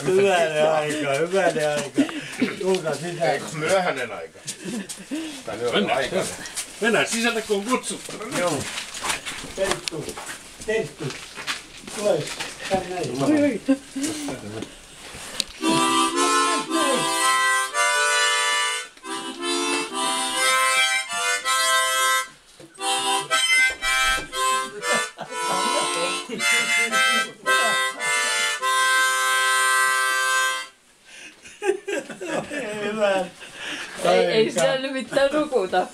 Hyvänen aika, hyvänen aika. Tulkaa sisään. Eikö myöhäinen aika? Tai myöhäinen aika. Mennään sisältä, kun on kutsuttu. Joo. Tenttu. Tule tänne. Ei siellä nyt mitään nukuta.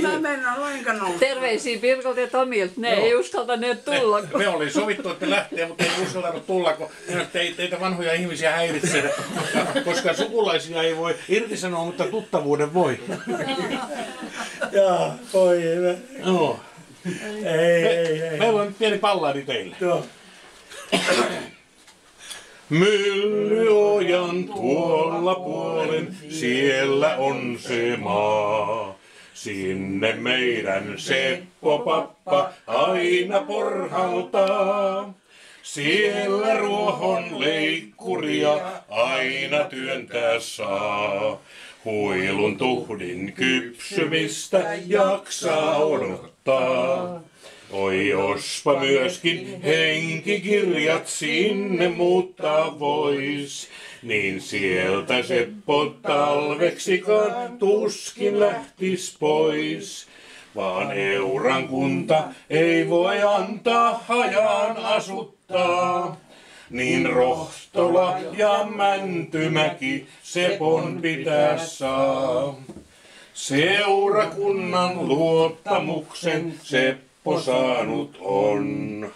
Mä mennään lainkaan. Terveisiä Pirkolta ja Tomilta. Ne ei uskaltaneet tulla. Me oli sovittu, että lähtee, mutta ei uskaltanut tulla, kun teitä vanhoja ihmisiä häiritsee, koska sukulaisia ei voi irtisanoa, mutta tuttavuuden voi. Jaa, voi hyvä. Joo. Ei. Meillä on nyt pieni palladi teille. Joo. Myllyojan tuolla puolen, siellä on se maa. Sinne meidän Seppo pappa aina porhaltaa. Siellä ruohon leikkuria aina työntää saa. Huilun tuhdin kypsymistä jaksaa odottaa. Oi jospa myöskin henkikirjat sinne muuttaa vois, niin sieltä Seppo talveksikaan tuskin lähtis pois. Vaan Euran kunta ei voi antaa hajaan asuttaa, niin Rohtola ja Mäntymäki Sepon pitää saa. Seurakunnan luottamuksen Seppo saanut on.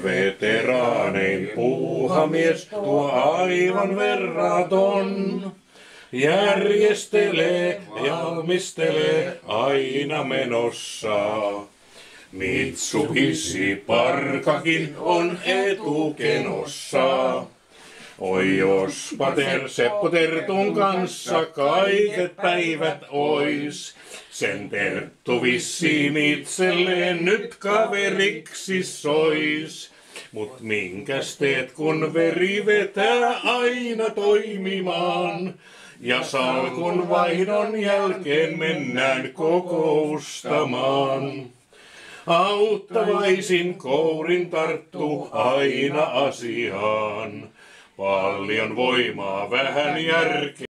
Veteraanein puuhamies tuo aivan verraton. Järjestelee ja valmistelee aina menossa. Mitsubishi Parkakin on etukenossa. Oi jospa Seppo Tertun kanssa kaiket päivät ois. Sen Terttu vissiin itselleen nyt kaveriksi sois. Mut minkäs teet kun veri vetää aina toimimaan? Ja salkun vaihdon jälkeen mennään kokoustamaan. Auttavaisin kourin tarttuu aina asiaan. Paljon voimaa, vähän järkeä.